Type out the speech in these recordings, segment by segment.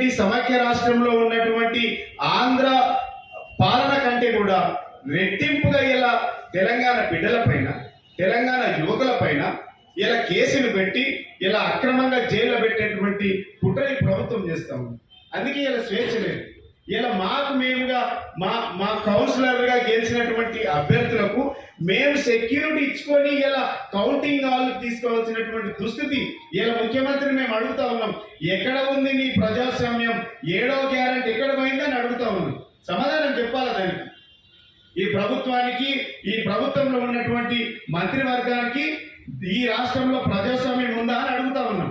రెడ్డి సమైక్య రాష్ట్రంలో ఉన్నటువంటి ఆంధ్ర పాలన కంటే కూడా రెట్టింపుగా ఇలా తెలంగాణ బిడ్డలపైన, తెలంగాణ యువకులపైన ఇలా కేసులు పెట్టి ఇలా అక్రమంగా జైల్లో పెట్టేటువంటి కుట్రని ప్రభుత్వం చేస్తాము. అందుకే ఇలా స్వేచ్ఛ లేదు. ఇలా మేముగా మా కౌన్సిలర్గా గెలిచినటువంటి అభ్యర్థులకు మేము సెక్యూరిటీ ఇచ్చుకొని ఇలా కౌంటింగ్ హాల్కి తీసుకోవాల్సినటువంటి దుస్థితి ఇలా ముఖ్యమంత్రిని మేము అడుగుతా ఉన్నాం. ఎక్కడ ఉంది నీ ప్రజాస్వామ్యం? 7వ గ్యారెంటీ ఎక్కడ పోయిందని అడుగుతా ఉన్నాం. సమాధానం చెప్పాలి దానికి. ఈ ప్రభుత్వానికి, ఈ ప్రభుత్వంలో ఉన్నటువంటి మంత్రివర్గానికి ఈ రాష్ట్రంలో ప్రజాస్వామ్యం ఉందా అని అడుగుతా ఉన్నాం.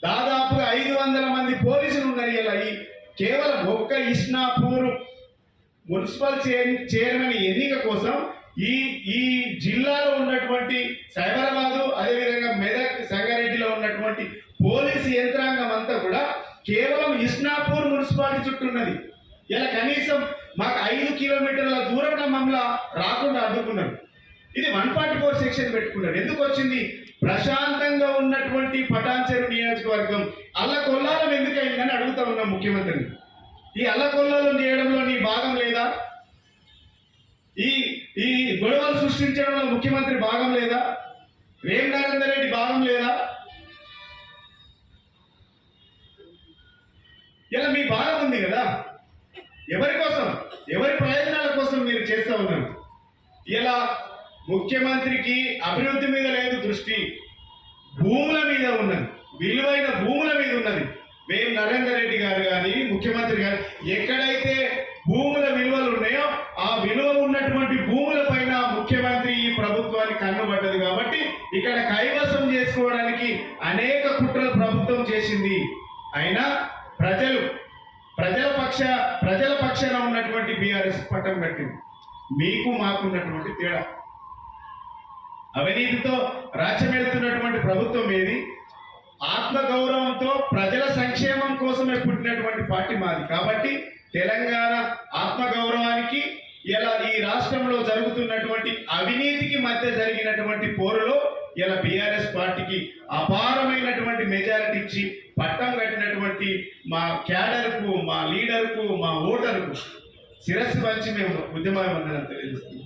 దాదాపుగా 500 మంది పోలీసులు ఉన్నారు. ఇలా కేవలం ఒక్క ఇస్నాపూర్ మున్సిపల్ చైర్మన్ ఎన్నిక కోసం ఈ జిల్లాలో ఉన్నటువంటి సైబరాబాదు, అదేవిధంగా మెదక్, సంగారెడ్డిలో ఉన్నటువంటి పోలీసు యంత్రాంగం అంతా కూడా కేవలం ఇస్నాపూర్ మున్సిపాలిటీ చుట్టూ ఉన్నది. ఇలా కనీసం మాకు 5 కిలోమీటర్ల దూరంలో మమ్మల్ని రాకుండా అడ్డుకున్నారు. ఇది 144 సెక్షన్ పెట్టుకున్నారు. ఎందుకు వచ్చింది? ప్రశాంతంగా ఉన్నటువంటి పటాన్చెరు నియోజకవర్గం అల్లకొల్లాలం ఎందుకైందని అడుగుతా ఉన్నాం ముఖ్యమంత్రిని. ఈ అల్లకొల్లాలం చేయడంలో నీ భాగం లేదా? ఈ గొడవలు సృష్టించడంలో ముఖ్యమంత్రి భాగం లేదా? రేమ్ నరేందర్ రెడ్డి భాగం లేదా? ఇలా మీ భాగం ఉంది కదా. ఎవరి కోసం, ఎవరి ప్రయోజనాల కోసం మీరు చేస్తూ ఉన్నారు. ఇలా ముఖ్యమంత్రికి అభివృద్ధి మీద లేదు దృష్టి, భూముల మీద ఉన్నది, విలువైన భూముల మీద ఉన్నది. మేము నరేందర్ రెడ్డి గారు కానీ ముఖ్యమంత్రి గారు ఎక్కడైతే భూముల విలువలు ఉన్నాయో ఆ విలువ ఉన్నటువంటి భూముల పైన ముఖ్యమంత్రి ఈ ప్రభుత్వానికి కన్నుబడ్డది. కాబట్టి ఇక్కడ కైవసం చేసుకోవడానికి అనేక కుట్రలు ప్రభుత్వం చేసింది. అయినా ప్రజల పక్షాన ఉన్నటువంటి బీఆర్ఎస్ పట్టం కట్టింది. మీకు మాకున్నటువంటి తేడా, అవినీతితో రాజ్యమెళ్తున్నటువంటి ప్రభుత్వం ఏది? ఆత్మగౌరవంతో ప్రజల సంక్షేమం కోసమే పుట్టినటువంటి పార్టీ మాది. కాబట్టి తెలంగాణ ఆత్మగౌరవానికి ఇలా ఈ రాష్ట్రంలో జరుగుతున్నటువంటి అవినీతికి మధ్య జరిగినటువంటి పోరులో ఇలా బీఆర్ఎస్ పార్టీకి అపారమైనటువంటి మెజారిటీ ఇచ్చి పట్టం కట్టినటువంటి మా క్యాడర్కు, మా లీడర్కు, మా ఓటర్కు శిరస్సు వంచి మేము ఉద్యమాన్ని తెలియజేస్తున్నాం.